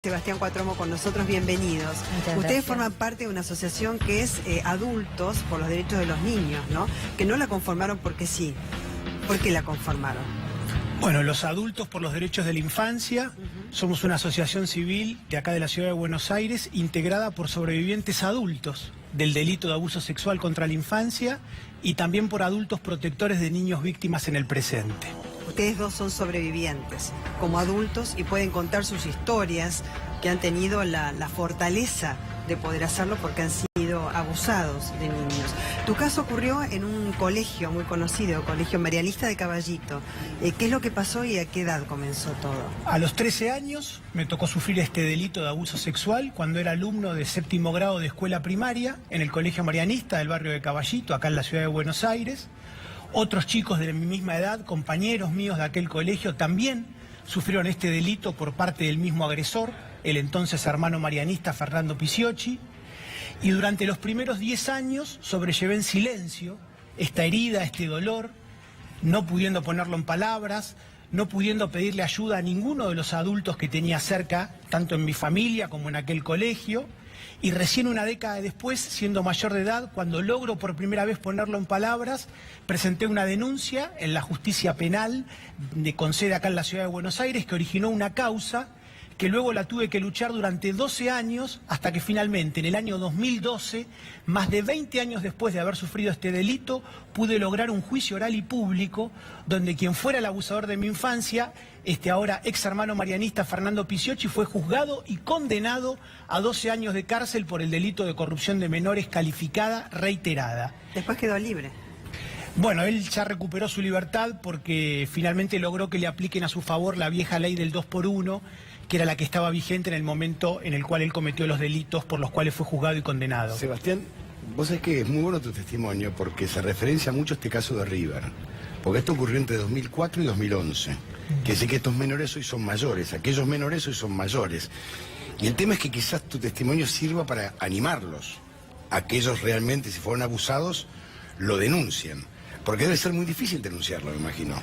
Sebastián Cuatromo con nosotros, bienvenidos. Ustedes forman parte de una asociación que es Adultos por los Derechos de los Niños, ¿no? Que no la conformaron porque sí. ¿Por qué la conformaron? Bueno, los Adultos por los Derechos de la Infancia somos una asociación civil de acá de la ciudad de Buenos Aires integrada por sobrevivientes adultos del delito de abuso sexual contra la infancia y también por adultos protectores de niños víctimas en el presente. Ustedes dos son sobrevivientes como adultos y pueden contar sus historias, que han tenido la fortaleza de poder hacerlo porque han sido abusados de niños. Tu caso ocurrió en un colegio muy conocido, Colegio Marianista de Caballito. ¿Qué es lo que pasó y a qué edad comenzó todo? A los 13 años me tocó sufrir este delito de abuso sexual cuando era alumno de 7º grado de escuela primaria en el Colegio Marianista del barrio de Caballito, acá en la ciudad de Buenos Aires. Otros chicos de mi misma edad, compañeros míos de aquel colegio, también sufrieron este delito por parte del mismo agresor, el entonces hermano marianista Fernando Pisiocchi, y durante los primeros 10 años sobrellevé en silencio esta herida, este dolor, no pudiendo ponerlo en palabras, no pudiendo pedirle ayuda a ninguno de los adultos que tenía cerca, tanto en mi familia como en aquel colegio. Y recién una década después, siendo mayor de edad, cuando logro por primera vez ponerlo en palabras, presenté una denuncia en la justicia penal con sede acá en la ciudad de Buenos Aires que originó una causa que luego la tuve que luchar durante 12 años hasta que finalmente en el año 2012, más de 20 años después de haber sufrido este delito, pude lograr un juicio oral y público donde quien fuera el abusador de mi infancia, este ahora ex hermano marianista Fernando Pisiocchi, fue juzgado y condenado a 12 años de cárcel por el delito de corrupción de menores calificada reiterada. Después quedó libre. Bueno, él ya recuperó su libertad porque finalmente logró que le apliquen a su favor la vieja ley del 2x1, que era la que estaba vigente en el momento en el cual él cometió los delitos por los cuales fue juzgado y condenado. Sebastián, vos sabés que es muy bueno tu testimonio porque se referencia mucho a este caso de River. Porque esto ocurrió entre 2004 y 2011. Que sé que estos menores hoy son mayores, aquellos menores hoy son mayores. Y el tema es que quizás tu testimonio sirva para animarlos. Aquellos realmente, si fueron abusados, lo denuncian. Porque debe ser muy difícil denunciarlo, me imagino.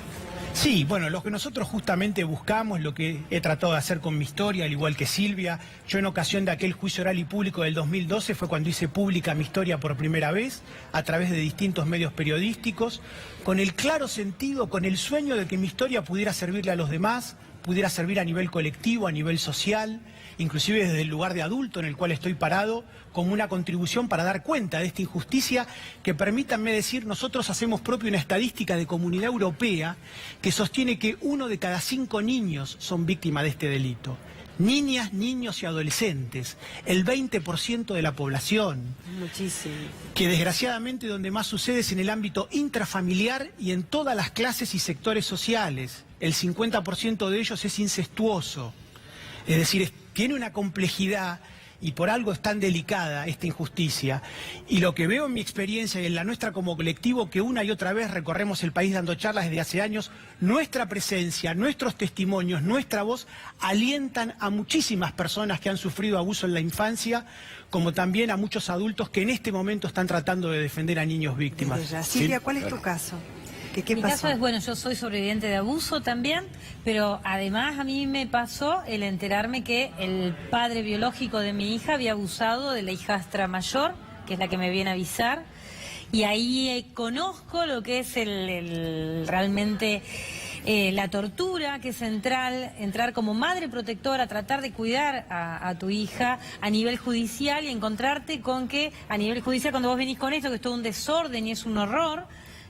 Sí, bueno, lo que nosotros justamente buscamos, lo que he tratado de hacer con mi historia, al igual que Silvia, yo en ocasión de aquel juicio oral y público del 2012 fue cuando hice pública mi historia por primera vez, a través de distintos medios periodísticos, con el claro sentido, con el sueño de que mi historia pudiera servirle a los demás, pudiera servir a nivel colectivo, a nivel social, inclusive desde el lugar de adulto en el cual estoy parado, como una contribución para dar cuenta de esta injusticia que, permítanme decir, nosotros hacemos propio una estadística de Comunidad Europea que sostiene que 1 de cada 5 niños son víctimas de este delito. Niñas, niños y adolescentes, el 20% de la población. Muchísimo. Que desgraciadamente donde más sucede es en el ámbito intrafamiliar y en todas las clases y sectores sociales. El 50% de ellos es incestuoso. Es decir, tiene una complejidad y por algo es tan delicada esta injusticia. Y lo que veo en mi experiencia y en la nuestra como colectivo, que una y otra vez recorremos el país dando charlas desde hace años, nuestra presencia, nuestros testimonios, nuestra voz alientan a muchísimas personas que han sufrido abuso en la infancia, como también a muchos adultos que en este momento están tratando de defender a niños víctimas. Silvia, ¿cuál es tu caso? ¿Qué Mi pasó? caso es, bueno, yo soy sobreviviente de abuso también, pero además a mí me pasó el enterarme que el padre biológico de mi hija había abusado de la hijastra mayor, que es la que me viene a avisar, y ahí conozco lo que es realmente la tortura, que es entrar como madre protectora, tratar de cuidar a tu hija a nivel judicial y encontrarte con que a nivel judicial, cuando vos venís con esto, que es todo un desorden y es un horror,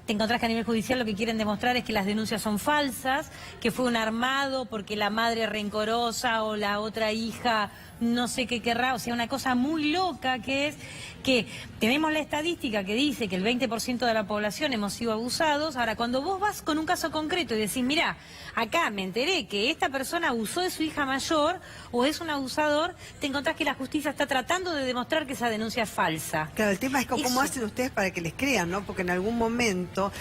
te encontrás que a nivel judicial lo que quieren demostrar es que las denuncias son falsas, que fue un armado porque la madre rencorosa o la otra hija no sé qué querrá, o sea, una cosa muy loca que es que tenemos la estadística que dice que el 20% de la población hemos sido abusados. Ahora, cuando vos vas con un caso concreto y decís, mirá, acá me enteré que esta persona abusó de su hija mayor o es un abusador, te encontrás que la justicia está tratando de demostrar que esa denuncia es falsa. Claro, el tema es cómo hacen ustedes para que les crean, ¿no? Porque en algún momento momento,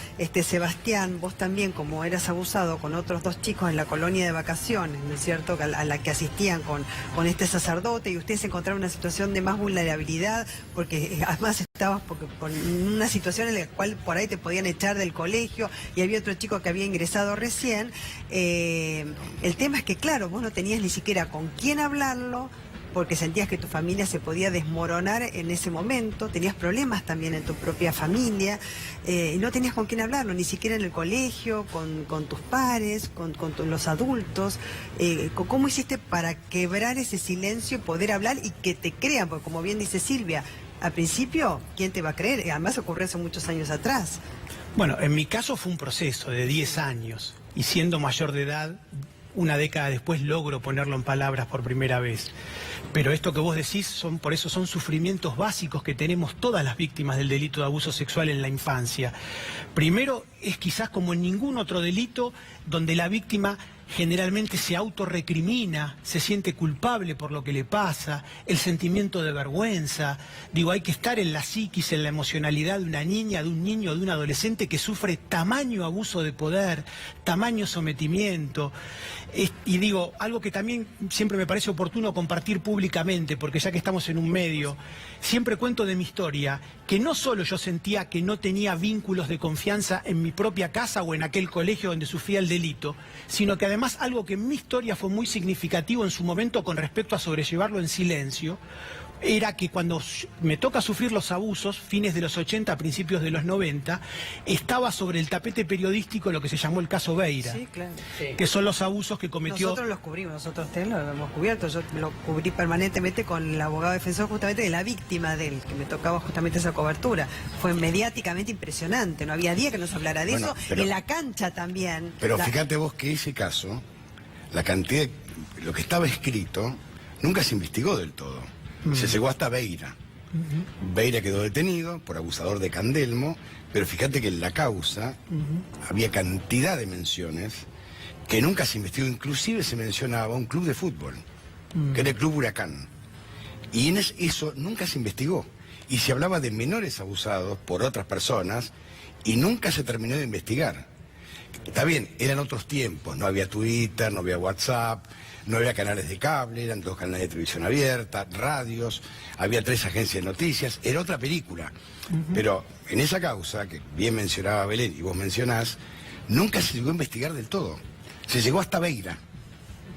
Sebastián, vos también, como eras abusado con otros 2 chicos en la colonia de vacaciones, ¿no es cierto?, a la que asistían con este sacerdote, y ustedes se encontraron en una situación de más vulnerabilidad, porque además estabas por una situación en la cual por ahí te podían echar del colegio, y había otro chico que había ingresado recién. El tema es que, claro, vos no tenías ni siquiera con quién hablarlo, porque sentías que tu familia se podía desmoronar en ese momento, tenías problemas también en tu propia familia, y no tenías con quién hablarlo, ni siquiera en el colegio, con tus pares, con los adultos. ¿Cómo hiciste para quebrar ese silencio y poder hablar y que te crean? Porque como bien dice Silvia, al principio, ¿quién te va a creer? Además ocurrió hace muchos años atrás. Bueno, en mi caso fue un proceso de 10 años, y siendo mayor de edad, una década después logro ponerlo en palabras por primera vez. Pero esto que vos decís, por eso son sufrimientos básicos que tenemos todas las víctimas del delito de abuso sexual en la infancia. Primero, es quizás como en ningún otro delito donde la víctima generalmente se autorrecrimina, se siente culpable por lo que le pasa, el sentimiento de vergüenza. Digo, hay que estar en la psiquis, en la emocionalidad de una niña, de un niño, de un adolescente que sufre tamaño abuso de poder, tamaño sometimiento. Y digo, algo que también siempre me parece oportuno compartir públicamente, porque ya que estamos en un medio, siempre cuento de mi historia, que no solo yo sentía que no tenía vínculos de confianza en mi propia casa o en aquel colegio donde sufría el delito, sino que además algo que en mi historia fue muy significativo en su momento con respecto a sobrellevarlo en silencio, era que cuando me toca sufrir los abusos, fines de los 80, principios de los 90, estaba sobre el tapete periodístico lo que se llamó el caso Beira, sí, claro, que son los abusos que cometió... Nosotros los cubrimos, nosotros lo hemos cubierto, yo lo cubrí permanentemente con el abogado defensor justamente de la víctima de él, que me tocaba justamente esa cobertura. Fue mediáticamente impresionante, no había día que nos hablara de eso, en la cancha también. Pero fíjate vos que ese caso, la cantidad, lo que estaba escrito, nunca se investigó del todo. Se llegó hasta Beira. Beira quedó detenido por abusador de Candelmo, pero fíjate que en la causa había cantidad de menciones que nunca se investigó. Inclusive se mencionaba un club de fútbol, que era el Club Huracán. Y en eso nunca se investigó. Y se hablaba de menores abusados por otras personas y nunca se terminó de investigar. Está bien, eran otros tiempos, no había Twitter, no había WhatsApp, no había canales de cable, eran 2 canales de televisión abierta, radios, había 3 agencias de noticias, era otra película. Pero en esa causa, que bien mencionaba Belén y vos mencionás, nunca se llegó a investigar del todo. Se llegó hasta Beira.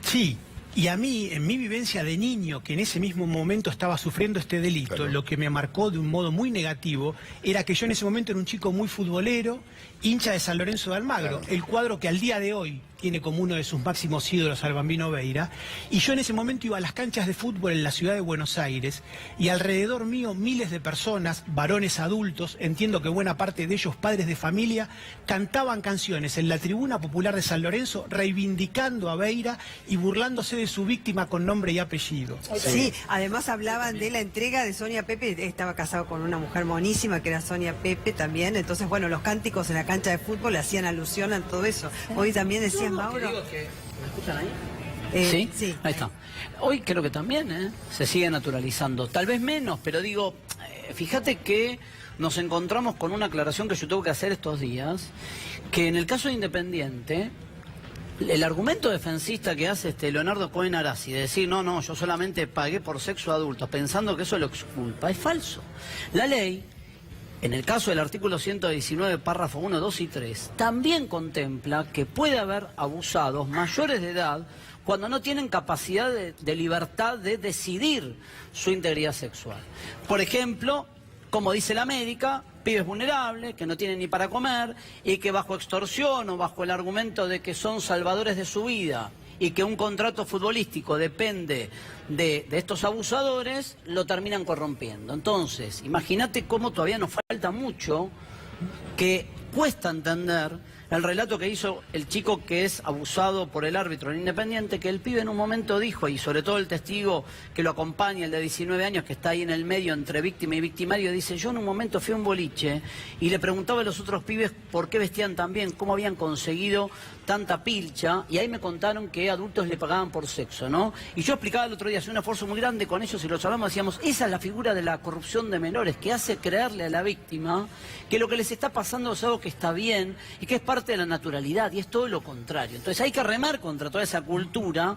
Sí. Y a mí, en mi vivencia de niño, que en ese mismo momento estaba sufriendo este delito, claro, lo que me marcó de un modo muy negativo era que yo en ese momento era un chico muy futbolero, hincha de San Lorenzo de Almagro, claro, el cuadro que al día de hoy tiene como uno de sus máximos ídolos al Bambino Beira, y yo en ese momento iba a las canchas de fútbol en la ciudad de Buenos Aires, y alrededor mío miles de personas, varones adultos, entiendo que buena parte de ellos padres de familia, cantaban canciones en la tribuna popular de San Lorenzo, reivindicando a Beira y burlándose de su víctima con nombre y apellido. Sí, además hablaban de la entrega de Sonia Pepe, estaba casado con una mujer monísima que era Sonia Pepe también, entonces bueno, los cánticos en la cancha de fútbol hacían alusión a todo eso. Hoy también decías, Mauro... ¿Me escuchan ahí? ¿Sí? Sí. Ahí está. Hoy creo que también se sigue naturalizando, tal vez menos, pero digo, fíjate que nos encontramos con una aclaración que yo tengo que hacer estos días, que en el caso de Independiente... El argumento defensista que hace Leonardo Cohen Arasi, de decir, no, yo solamente pagué por sexo adulto, pensando que eso lo exculpa, es falso. La ley, en el caso del artículo 119, párrafo 1, 2 y 3, también contempla que puede haber abusados mayores de edad cuando no tienen capacidad de libertad de decidir su integridad sexual. Por ejemplo, como dice la médica, pibes vulnerables, que no tienen ni para comer, y que bajo extorsión o bajo el argumento de que son salvadores de su vida y que un contrato futbolístico depende de estos abusadores, lo terminan corrompiendo. Entonces, imagínate cómo todavía nos falta mucho, que cuesta entender el relato que hizo el chico que es abusado por el árbitro en Independiente, que el pibe en un momento dijo, y sobre todo el testigo que lo acompaña, el de 19 años, que está ahí en el medio entre víctima y victimario, dice, yo en un momento fui a un boliche y le preguntaba a los otros pibes por qué vestían tan bien, cómo habían conseguido tanta pilcha, y ahí me contaron que adultos le pagaban por sexo, ¿no? Y yo explicaba el otro día, hacía un esfuerzo muy grande con ellos y los hablamos, decíamos, esa es la figura de la corrupción de menores, que hace creerle a la víctima que lo que les está pasando es algo que está bien y que es parte de la naturalidad, y es todo lo contrario. Entonces hay que remar contra toda esa cultura.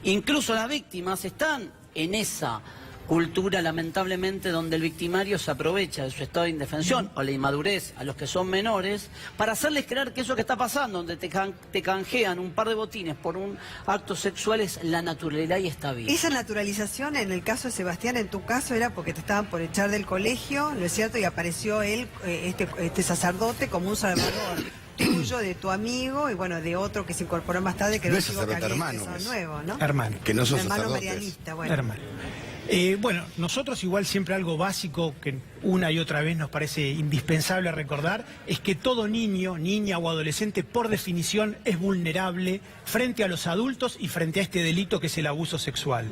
Incluso las víctimas están en esa cultura, lamentablemente, donde el victimario se aprovecha de su estado de indefensión o la inmadurez a los que son menores para hacerles creer que eso que está pasando, donde te canjean un par de botines por un acto sexual, es la naturalidad y está bien. Esa naturalización, en el caso de Sebastián, en tu caso, era porque te estaban por echar del colegio, ¿no es cierto? Y apareció él, este sacerdote, como un salvador tuyo, de tu amigo, y bueno, de otro que se incorporó más tarde, que No era es un chico que sacerdote, había hermano, empezado nuevo, ¿no? Hermano. Que no son Hermano sacerdotes. marianista, bueno. Hermano. Bueno, nosotros igual siempre algo básico que una y otra vez nos parece indispensable recordar es que todo niño, niña o adolescente por definición es vulnerable frente a los adultos y frente a este delito que es el abuso sexual.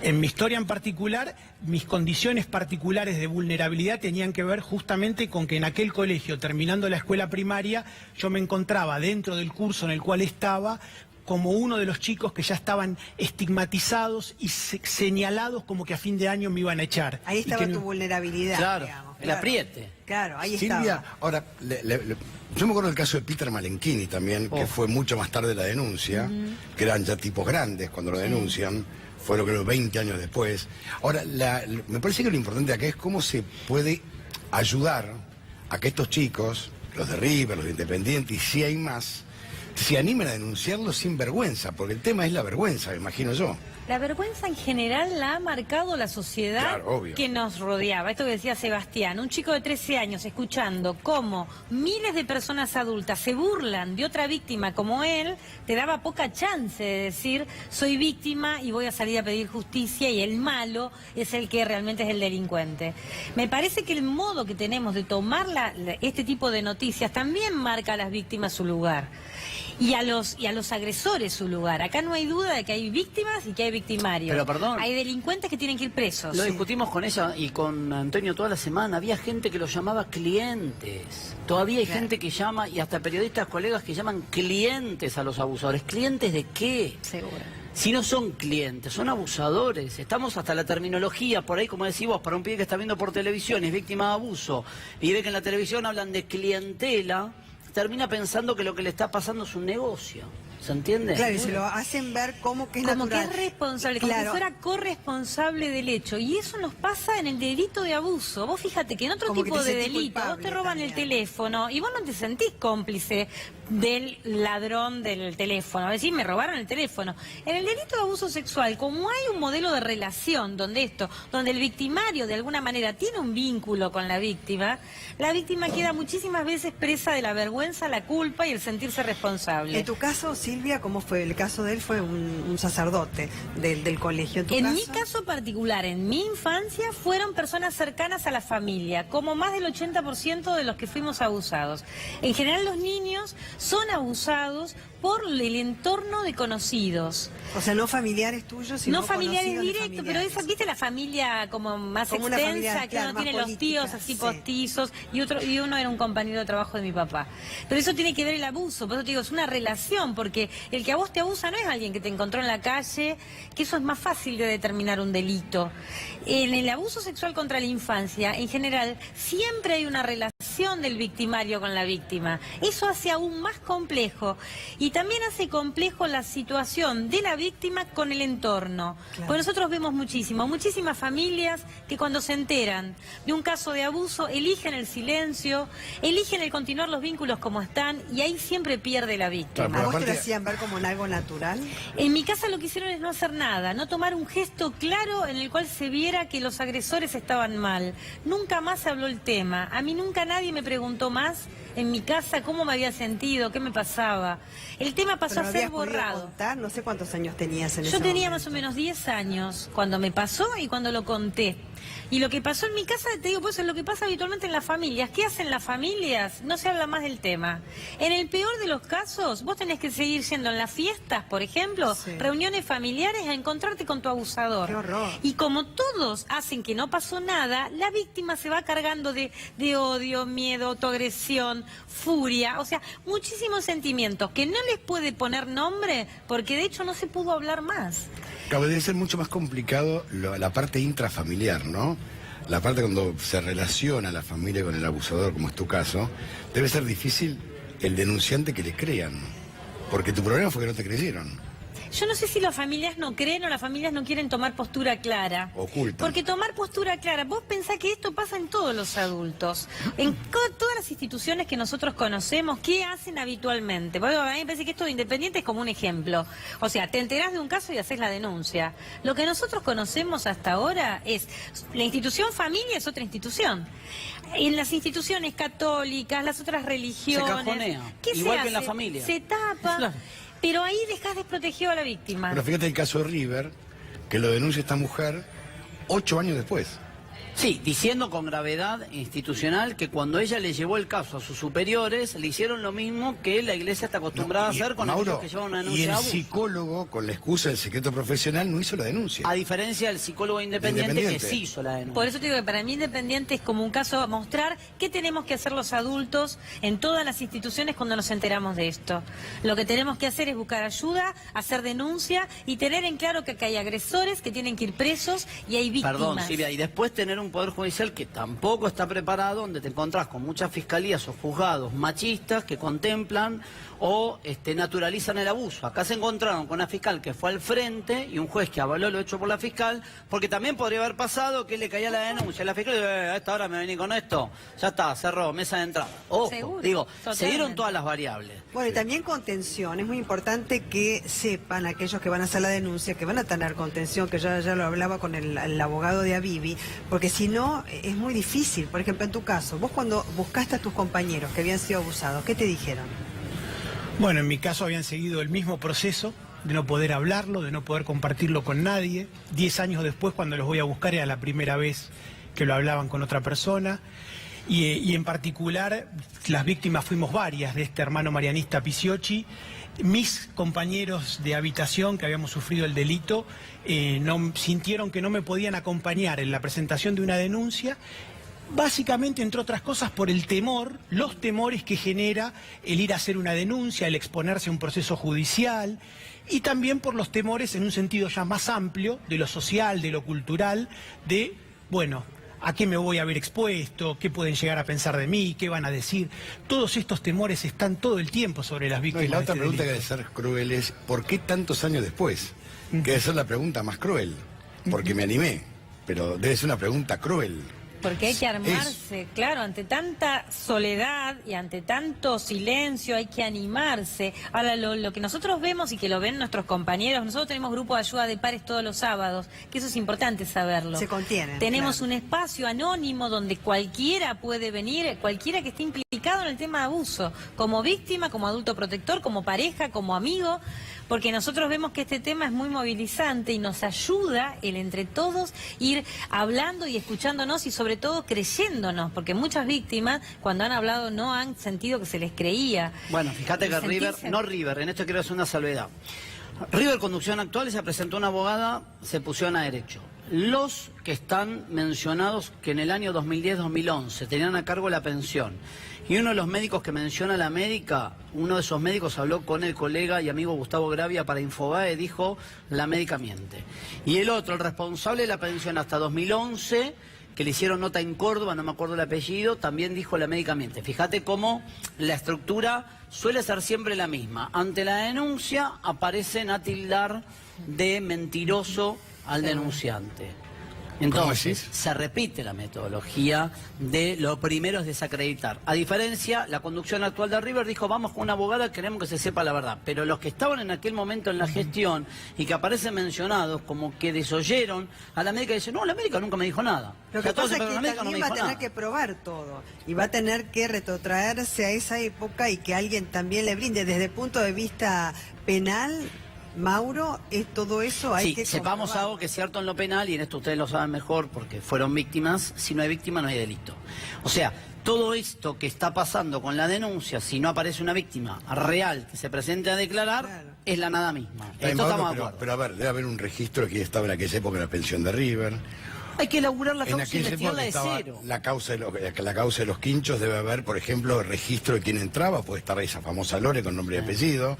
En mi historia en particular, mis condiciones particulares de vulnerabilidad tenían que ver justamente con que en aquel colegio, terminando la escuela primaria, yo me encontraba dentro del curso en el cual estaba como uno de los chicos que ya estaban estigmatizados y señalados como que a fin de año me iban a echar. Ahí estaba y que tu vulnerabilidad, Claro, digamos. el apriete. Claro, ahí Silvia, estaba. ahora, yo me acuerdo del caso de Peter Malenchini también, que fue mucho más tarde la denuncia, que eran ya tipos grandes cuando lo denuncian, fue lo que 20 años después. Ahora, me parece que lo importante acá es cómo se puede ayudar a que estos chicos, los de River, los de Independiente, y si hay más, se animen a denunciarlo sin vergüenza, porque el tema es la vergüenza, me imagino yo. La vergüenza en general la ha marcado la sociedad Claro, obvio. que nos rodeaba. Esto que decía Sebastián, un chico de 13 años escuchando cómo miles de personas adultas se burlan de otra víctima como él, te daba poca chance de decir, soy víctima y voy a salir a pedir justicia y el malo es el que realmente es el delincuente. Me parece que el modo que tenemos de tomar este tipo de noticias también marca a las víctimas su lugar. Y a los agresores su lugar. Acá no hay duda de que hay víctimas y que hay victimarios. Pero perdón. Hay delincuentes que tienen que ir presos. Lo discutimos con ella y con Antonio toda la semana. Había gente que los llamaba clientes. Todavía hay gente que llama, y hasta periodistas, colegas, que llaman clientes a los abusadores. ¿Clientes de qué? Seguro. Si no son clientes, son abusadores. Estamos hasta la terminología, por ahí, como decís vos, para un pibe que está viendo por televisión, es víctima de abuso, y ve que en la televisión hablan de clientela, termina pensando que lo que le está pasando es un negocio. ¿Se entiende? Claro, y se lo hacen ver como que es Como natural. que es responsable, como Claro. que fuera corresponsable del hecho. Y eso nos pasa en el delito de abuso. Vos fíjate que en otro Como tipo que te de sentís delito, vos te culpable roban el también. teléfono y vos no te sentís cómplice del ladrón del teléfono. Decís, me robaron el teléfono. En el delito de abuso sexual, como hay un modelo de relación donde el victimario de alguna manera tiene un vínculo con la víctima queda muchísimas veces presa de la vergüenza, la culpa y el sentirse responsable. En tu caso, Silvia, ¿cómo fue? El caso de él fue un sacerdote del colegio. En mi caso particular, en mi infancia, fueron personas cercanas a la familia, como más del 80% de los que fuimos abusados. En general los niños son abusados por el entorno de conocidos. O sea, no familiares tuyos, sino No familiares conocidos de directos, pero familiares. esa, ¿viste la familia como más Como una extensa? familia, Que claro, uno más tiene los política, tíos así sí. postizos y uno era un compañero de trabajo de mi papá. Pero eso tiene que ver el abuso, por eso te digo, es una relación, porque el que a vos te abusa no es alguien que te encontró en la calle, que eso es más fácil de determinar un delito. En el abuso sexual contra la infancia, en general, siempre hay una relación del victimario con la víctima. Eso hace aún más complejo y también hace complejo la situación de la víctima con el entorno. Claro. Porque nosotros vemos muchísimas familias que cuando se enteran de un caso de abuso eligen el silencio, eligen el continuar los vínculos como están y ahí siempre pierde la víctima. Claro, ¿A vos te lo aparte- hacían ver como en algo natural? En mi casa lo que hicieron es no hacer nada, no tomar un gesto claro en el cual se viera que los agresores estaban mal. Nunca más se habló el tema. A mí nunca nadie me preguntó más en mi casa, cómo me había sentido, qué me pasaba. El tema pasó Pero a ser habías podido borrado. contar, no sé cuántos años tenías en ese Yo tenía momento. más o menos 10 años cuando me pasó y cuando lo conté. Y lo que pasó en mi casa, te digo, pues es lo que pasa habitualmente en las familias. ¿Qué hacen las familias? No se habla más del tema. En el peor de los casos, vos tenés que seguir yendo en las fiestas, por ejemplo, Sí. reuniones familiares, a encontrarte con tu abusador. Qué horror. Y como todos hacen que no pasó nada, la víctima se va cargando de odio, miedo, autoagresión, furia, o sea, muchísimos sentimientos que no les puede poner nombre porque de hecho no se pudo hablar más. Claro, debe ser mucho más complicado la parte intrafamiliar, ¿no? La parte cuando se relaciona la familia con el abusador, como es tu caso, debe ser difícil el denunciante que le crean. Porque tu problema fue que no te creyeron. Yo no sé si las familias no creen o las familias no quieren tomar postura clara. Ocultan. Porque tomar postura clara, vos pensás que esto pasa en todos los adultos. En todas las instituciones que nosotros conocemos, ¿qué hacen habitualmente? Porque a mí me parece que esto de Independiente es como un ejemplo. O sea, te enterás de un caso y haces la denuncia. Lo que nosotros conocemos hasta ahora es, la institución familia es otra institución. En las instituciones católicas, las otras religiones... Se cajonea, ¿qué se igual que en la hace? familia. Se tapa... Claro. Pero ahí dejas desprotegido a la víctima. Pero fíjate el caso de River, que lo denuncia esta mujer 8 años después. Sí, diciendo con gravedad institucional que cuando ella le llevó el caso a sus superiores, le hicieron lo mismo que la iglesia está acostumbrada a hacer con Mauro, aquellos que llevan una y denuncia el de abuso. psicólogo, con la excusa del secreto profesional, no hizo la denuncia. A diferencia del psicólogo independiente que sí hizo la denuncia. Por eso te digo que para mí Independiente es como un caso a mostrar qué tenemos que hacer los adultos en todas las instituciones cuando nos enteramos de esto. Lo que tenemos que hacer es buscar ayuda, hacer denuncia y tener en claro que acá hay agresores que tienen que ir presos y hay víctimas. Perdón, Silvia, y después tener un poder judicial que tampoco está preparado, donde te encontrás con muchas fiscalías o juzgados machistas que contemplan o naturalizan el abuso. Acá se encontraron con una fiscal que fue al frente y un juez que avaló lo hecho por la fiscal, porque también podría haber pasado que le caía la denuncia. La fiscal, a esta hora me vení con esto, ya está, cerró, mesa de entrada. Ojo, Seguro, digo, se totalmente. dieron todas las variables. Bueno, y también contención. Es muy importante que sepan aquellos que van a hacer la denuncia, que van a tener contención, que ya lo hablaba con el abogado de Avivi, porque si no, es muy difícil. Por ejemplo, en tu caso, vos cuando buscaste a tus compañeros que habían sido abusados, ¿qué te dijeron? Bueno, en mi caso habían seguido el mismo proceso de no poder hablarlo, de no poder compartirlo con nadie. 10 años después, cuando los voy a buscar, era la primera vez que lo hablaban con otra persona. Y en particular, las víctimas fuimos varias de este hermano marianista Picciocchi. Mis compañeros de habitación que habíamos sufrido el delito sintieron que no me podían acompañar en la presentación de una denuncia. Básicamente, entre otras cosas, por el temor, los temores que genera el ir a hacer una denuncia, el exponerse a un proceso judicial, y también por los temores en un sentido ya más amplio, de lo social, de lo cultural, de, bueno, ¿a qué me voy a ver expuesto? ¿Qué pueden llegar a pensar de mí? ¿Qué van a decir? Todos estos temores están todo el tiempo sobre las No, víctimas y la otra de este pregunta que delito. debe ser cruel es, ¿por qué tantos años después? Que debe ser la pregunta más cruel, porque me animé, pero debe ser una pregunta cruel. Porque hay que armarse, claro, ante tanta soledad y ante tanto silencio hay que animarse. Ahora, lo que nosotros vemos y que lo ven nuestros compañeros, nosotros tenemos grupo de ayuda de pares todos los sábados, que eso es importante saberlo. Se contienen. Tenemos claro. un espacio anónimo donde cualquiera puede venir, cualquiera que esté implicado en el tema de abuso, como víctima, como adulto protector, como pareja, como amigo, porque nosotros vemos que este tema es muy movilizante y nos ayuda el entre todos ir hablando y escuchándonos y sobre todo creyéndonos, porque muchas víctimas cuando han hablado no han sentido que se les creía. Bueno, fíjate que River, en esto quiero hacer una salvedad. River Conducción Actual se presentó una abogada, se pusieron a derecho. Los que están mencionados que en el año 2010-2011 tenían a cargo la pensión, y uno de los médicos que menciona la médica, uno de esos médicos habló con el colega y amigo Gustavo Gravia para Infobae, dijo, la médica miente. Y el otro, el responsable de la pensión hasta 2011, que le hicieron nota en Córdoba, no me acuerdo el apellido, también dijo la médica miente. Fíjate cómo la estructura suele ser siempre la misma. Ante la denuncia aparecen a tildar de mentiroso al denunciante. Entonces, se repite la metodología de lo primero es desacreditar. A diferencia, la conducción actual de River dijo, vamos con una abogada, queremos que se sepa la verdad. Pero los que estaban en aquel momento en la gestión y que aparecen mencionados como que desoyeron a la América, dicen, no, la América nunca me dijo nada. Lo que pasa es que también va a tener que probar todo y va a tener que retrotraerse a esa época y que alguien también le brinde desde el punto de vista penal. Mauro, todo eso hay que sepamos comprobar. algo que es cierto en lo penal, y en esto ustedes lo saben mejor porque fueron víctimas. Si no hay víctima, no hay delito. O sea, todo esto que está pasando con la denuncia, si no aparece una víctima real que se presente a declarar, claro, es la nada misma. Esto estamos de acuerdo. Pero a ver, debe haber un registro que estaba en aquella época en la pensión de River. Hay que elaborar la causa y en investigarla de estaba cero. La causa de los quinchos debe haber, por ejemplo, el registro de quién entraba, puede estar esa famosa Lore con nombre y apellido,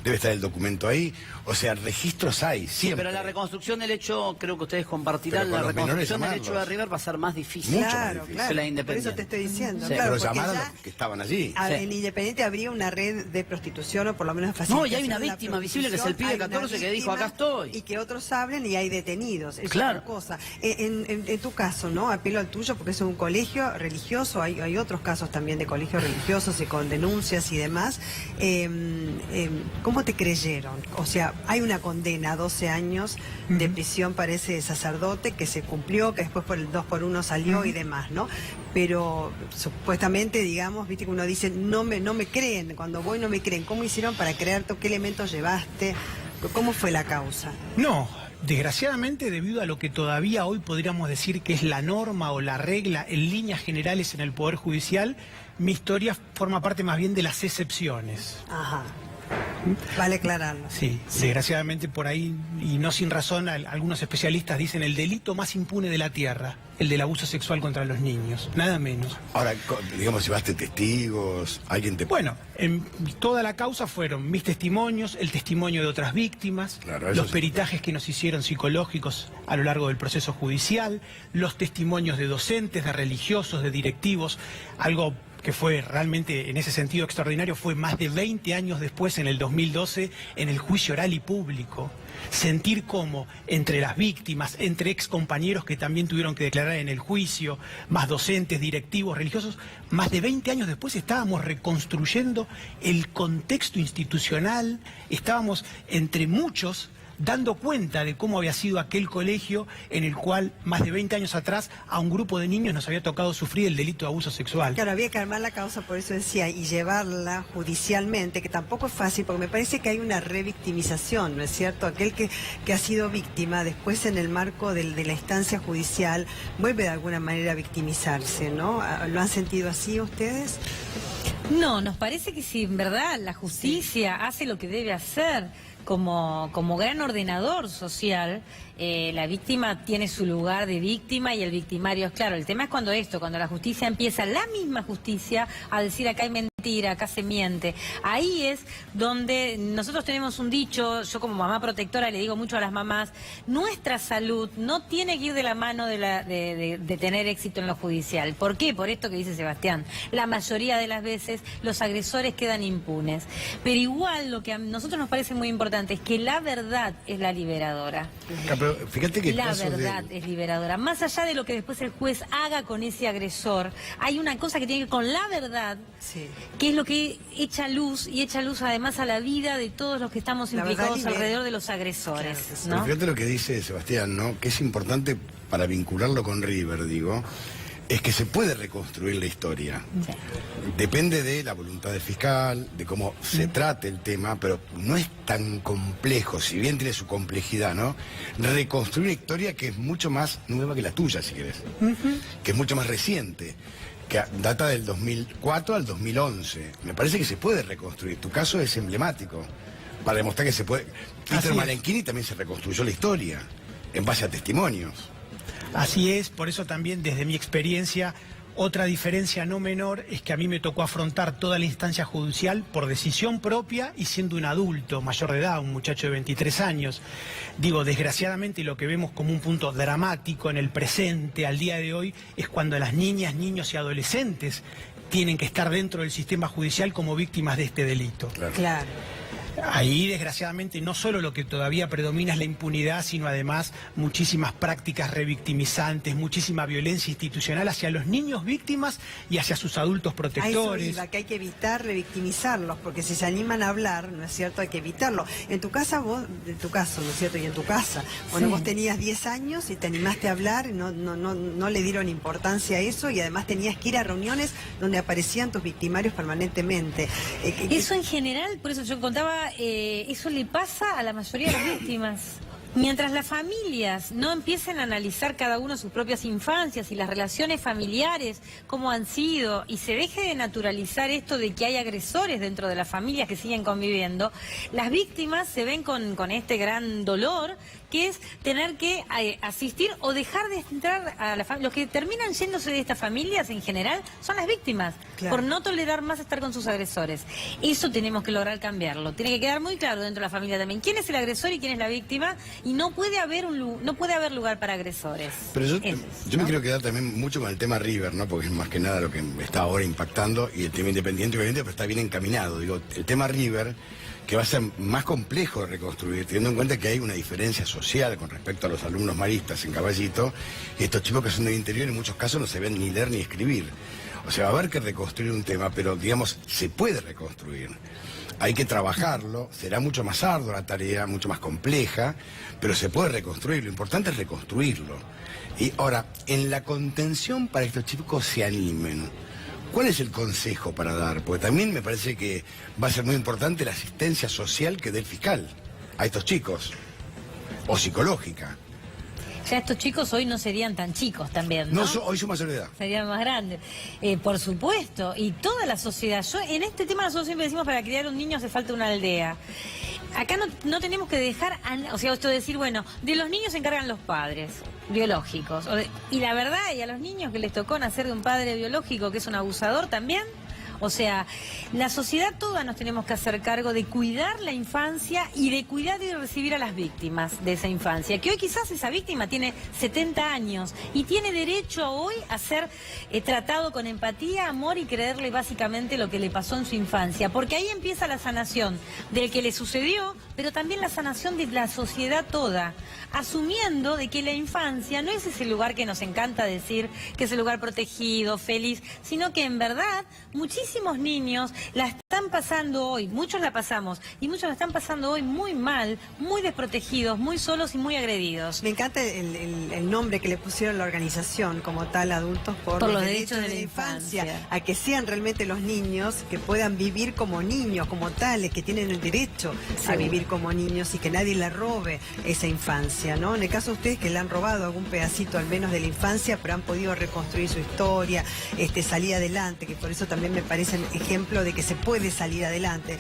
debe estar el documento ahí, o sea, registros hay, siempre. Sí, pero la reconstrucción del hecho, creo que ustedes compartirán, la reconstrucción del hecho de River va a ser más difícil. Mucho claro, más difícil. claro, la Independiente. por eso te estoy diciendo. Sí. Claro, pero llamaron ya a los que estaban allí. En Independiente habría una red de prostitución o por lo menos facilitación. No, y hay una víctima visible que es el pibe 14 que dijo, acá estoy. Y que otros hablen y hay detenidos, es claro. otra cosa. En tu caso, ¿no? Apelo al tuyo porque es un colegio religioso, hay otros casos también de colegios religiosos y con denuncias y demás. ¿Cómo te creyeron? O sea, hay una condena a 12 años de prisión para ese sacerdote que se cumplió, que después por el 2x1 salió y demás, ¿no? Pero supuestamente, digamos, viste que uno dice, no me creen, cuando voy no me creen. ¿Cómo hicieron para creerte? ¿Qué elementos llevaste? ¿Cómo fue la causa? No, desgraciadamente, debido a lo que todavía hoy podríamos decir que es la norma o la regla en líneas generales en el Poder Judicial, mi historia forma parte más bien de las excepciones. Ajá. Vale aclararlo. Sí, desgraciadamente por ahí, y no sin razón, algunos especialistas dicen el delito más impune de la tierra, el del abuso sexual contra los niños, nada menos. Ahora, digamos, llevaste testigos, alguien te... Bueno, en toda la causa fueron mis testimonios, el testimonio de otras víctimas, claro, los sí, peritajes que nos hicieron psicológicos a lo largo del proceso judicial, los testimonios de docentes, de religiosos, de directivos, algo que fue realmente en ese sentido extraordinario, fue más de 20 años después, en el 2012, en el juicio oral y público. Sentir cómo entre las víctimas, entre excompañeros que también tuvieron que declarar en el juicio, más docentes, directivos, religiosos, más de 20 años después estábamos reconstruyendo el contexto institucional, estábamos entre muchos dando cuenta de cómo había sido aquel colegio en el cual más de 20 años atrás a un grupo de niños nos había tocado sufrir el delito de abuso sexual. Claro, había que armar la causa, por eso decía, y llevarla judicialmente, que tampoco es fácil, porque me parece que hay una revictimización, ¿no es cierto? Aquel que ha sido víctima, después en el marco de la instancia judicial, vuelve de alguna manera a victimizarse, ¿no? ¿Lo han sentido así ustedes? No, nos parece que si en verdad la justicia hace lo que debe hacer, como gran ordenador social, la víctima tiene su lugar de víctima y el victimario es claro. El tema es cuando la justicia empieza, la misma justicia, a decir acá hay mentira, acá se miente. Ahí es donde nosotros tenemos un dicho, yo como mamá protectora le digo mucho a las mamás, nuestra salud no tiene que ir de la mano de tener éxito en lo judicial. ¿Por qué? Por esto que dice Sebastián. La mayoría de las veces los agresores quedan impunes. Pero igual lo que a nosotros nos parece muy importante es que la verdad es la liberadora. Pero fíjate que la verdad es liberadora. Más allá de lo que después el juez haga con ese agresor, hay una cosa que tiene que ver con la verdad, sí, que es lo que echa luz, y echa luz además a la vida de todos los que estamos implicados alrededor de los agresores. Claro, ¿no? Pero fíjate lo que dice Sebastián, ¿no? Que es importante para vincularlo con River, digo, es que se puede reconstruir la historia. Sí. Depende de la voluntad del fiscal, de cómo se trate el tema, pero no es tan complejo, si bien tiene su complejidad, ¿no? Reconstruir una historia que es mucho más nueva que la tuya, si querés, que es mucho más reciente, que data del 2004 al 2011. Me parece que se puede reconstruir. Tu caso es emblemático, para demostrar que se puede. Peter Malenchini también se reconstruyó la historia, en base a testimonios. Así es, por eso también desde mi experiencia, otra diferencia no menor es que a mí me tocó afrontar toda la instancia judicial por decisión propia y siendo un adulto mayor de edad, un muchacho de 23 años. Digo, desgraciadamente lo que vemos como un punto dramático en el presente, al día de hoy, es cuando las niñas, niños y adolescentes tienen que estar dentro del sistema judicial como víctimas de este delito. Claro. Ahí, desgraciadamente, no solo lo que todavía predomina es la impunidad, sino además muchísimas prácticas revictimizantes, muchísima violencia institucional hacia los niños víctimas y hacia sus adultos protectores. A eso iba, que hay que evitar revictimizarlos, porque si se animan a hablar, ¿no es cierto?, hay que evitarlo. En tu casa, vos, en tu caso, ¿no es cierto?, y en tu casa, bueno, Sí. vos tenías 10 años y te animaste a hablar, no le dieron importancia a eso, y además tenías que ir a reuniones donde aparecían tus victimarios permanentemente. Eso en general, por eso yo contaba, eso le pasa a la mayoría de las víctimas. Mientras las familias no empiecen a analizar cada uno sus propias infancias y las relaciones familiares, cómo han sido, y se deje de naturalizar esto de que hay agresores dentro de las familias que siguen conviviendo, las víctimas se ven con este gran dolor, que es tener que asistir o dejar de entrar a la familia. Los que terminan yéndose de estas familias en general son las víctimas, Claro. por no tolerar más estar con sus agresores. Eso tenemos que lograr cambiarlo. Tiene que quedar muy claro dentro de la familia también quién es el agresor y quién es la víctima, y no puede haber lugar para agresores. Pero yo Eso, me ¿no? quiero quedar también mucho con el tema River, ¿no? Porque es más que nada lo que está ahora impactando, y el tema Independiente, obviamente, pero está bien encaminado. Digo, el tema River, que va a ser más complejo de reconstruir, teniendo en cuenta que hay una diferencia social con respecto a los alumnos maristas en Caballito, y estos chicos que son del interior en muchos casos no se ven ni leer ni escribir. O sea, va a haber que reconstruir un tema, pero digamos, se puede reconstruir. Hay que trabajarlo, será mucho más ardua la tarea, mucho más compleja, pero se puede reconstruir. Lo importante es reconstruirlo. Y ahora, en la contención para que estos chicos se animen, ¿cuál es el consejo para dar? Porque también me parece que va a ser muy importante la asistencia social que dé el fiscal a estos chicos, o psicológica. Ya estos chicos hoy no serían tan chicos también, ¿no? Hoy son mayor de edad. Serían más grandes. Por supuesto, y toda la sociedad. En este tema nosotros siempre decimos, para criar un niño hace falta una aldea. Acá no tenemos que dejar, o sea, esto de decir, bueno, de los niños se encargan los padres biológicos. Y la verdad, y a los niños que les tocó nacer de un padre biológico que es un abusador también. O sea, la sociedad toda nos tenemos que hacer cargo de cuidar la infancia y de cuidar y recibir a las víctimas de esa infancia. Que hoy quizás esa víctima tiene 70 años y tiene derecho hoy a ser tratado con empatía, amor y creerle básicamente lo que le pasó en su infancia. Porque ahí empieza la sanación del que le sucedió, pero también la sanación de la sociedad toda. Asumiendo de que la infancia no es ese lugar que nos encanta decir, que es el lugar protegido, feliz, sino que en verdad muchísimos niños la están pasando hoy, muchos la pasamos, y muchos la están pasando hoy muy mal, muy desprotegidos, muy solos y muy agredidos. Me encanta el nombre que le pusieron a la organización como tal, Adultos por los Derechos de la Infancia, a que sean realmente los niños que puedan vivir como niños, como tales, que tienen el derecho a vivir como niños y que nadie le robe esa infancia, ¿no? En el caso de ustedes que le han robado algún pedacito al menos de la infancia, pero han podido reconstruir su historia, salir adelante, que por eso también me parece ejemplo de que se puede salir adelante.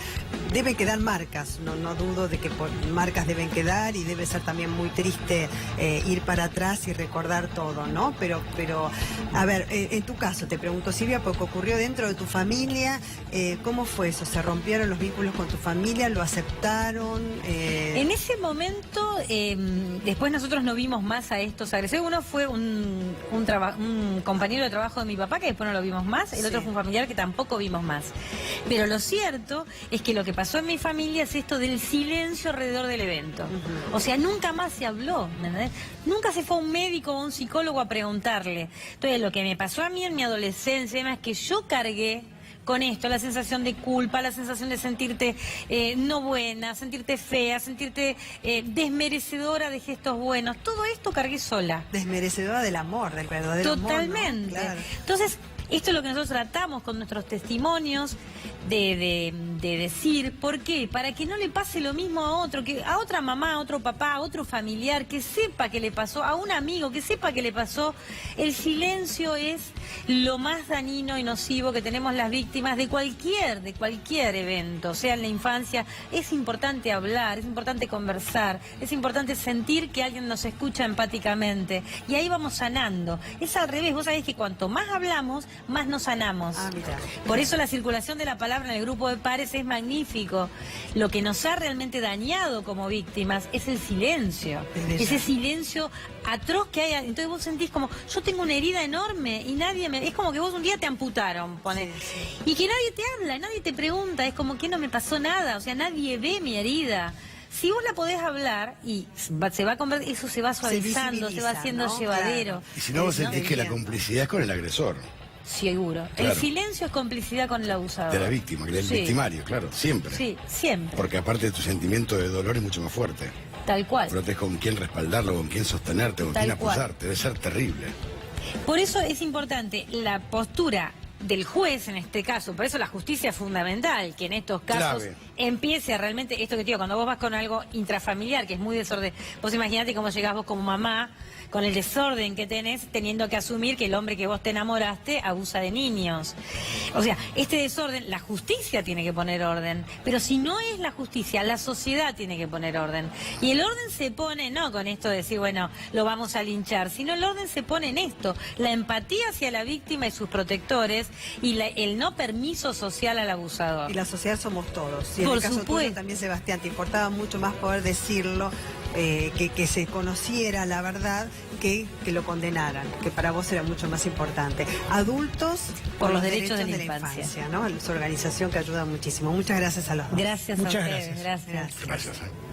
Deben quedar marcas, no dudo de que marcas deben quedar, y debe ser también muy triste ir para atrás y recordar todo, ¿no? Pero a ver, en tu caso, te pregunto, Silvia, porque ocurrió dentro de tu familia, ¿cómo fue eso? ¿Se rompieron los vínculos con tu familia? ¿Lo aceptaron? En ese momento, después nosotros no vimos más a estos agresores. Uno fue un compañero de trabajo de mi papá, que después no lo vimos más. El otro fue un familiar que tampoco vimos más. Pero lo cierto es que lo que pasó en mi familia es esto del silencio alrededor del evento. O sea, nunca más se habló, ¿entendés? Nunca se fue a un médico o a un psicólogo a preguntarle. Entonces, lo que me pasó a mí en mi adolescencia, además, es que yo cargué con esto, la sensación de culpa, la sensación de sentirte no buena, sentirte fea, sentirte desmerecedora de gestos buenos. Todo esto cargué sola. Desmerecedora del amor, del verdadero amor, ¿no? Totalmente. Claro. Entonces, esto es lo que nosotros tratamos con nuestros testimonios de decir. ¿Por qué? Para que no le pase lo mismo a otro, que a otra mamá, a otro papá, a otro familiar, que sepa que le pasó, a un amigo que sepa que le pasó. El silencio es lo más dañino y nocivo que tenemos las víctimas de cualquier evento, sea en la infancia. Es importante hablar, es importante conversar, es importante sentir que alguien nos escucha empáticamente, y ahí vamos sanando. Es al revés, vos sabés que cuanto más hablamos, más nos sanamos. Ah, mira. Por eso la circulación de la palabra en el grupo de pares es magnífico. Lo que nos ha realmente dañado como víctimas es el silencio. Ese silencio atroz que hay. Entonces vos sentís como, yo tengo una herida enorme y nadie me... Es como que vos un día te amputaron, ponés. Y que nadie te habla, nadie te pregunta. Es como que no me pasó nada. O sea, nadie ve mi herida. Si vos la podés hablar y se va a convertir, eso se va suavizando, se va haciendo llevadero. Y si no, vos sentís que la complicidad es con el agresor. Seguro. Claro. El silencio es complicidad con el abusador. De la víctima, del victimario, claro, siempre. Sí, siempre. Porque aparte tu sentimiento de dolor es mucho más fuerte. Tal cual. Pero tenés con quién respaldarlo, con quién sostenerte, con quién apoyarte. Debe ser terrible. Por eso es importante la postura del juez en este caso, por eso la justicia es fundamental, que en estos casos empiece a realmente, esto que te digo, cuando vos vas con algo intrafamiliar, que es muy desorden, vos imaginate cómo llegás vos como mamá, con el desorden que tenés, teniendo que asumir que el hombre que vos te enamoraste abusa de niños. O sea, este desorden, la justicia tiene que poner orden, pero si no es la justicia, la sociedad tiene que poner orden. Y el orden se pone, no con esto de decir, bueno, lo vamos a linchar, sino el orden se pone en esto, la empatía hacia la víctima y sus protectores, y el no permiso social al abusador. Y la sociedad somos todos. Y en Por el caso supuesto. tuyo también, Sebastián, te importaba mucho más poder decirlo, que se conociera la verdad, que lo condenaran, que para vos era mucho más importante. Adultos por los derechos de la infancia, ¿no? Su organización que ayuda muchísimo. Muchas gracias a los dos. Gracias Muchas a ustedes. gracias. Gracias. Gracias.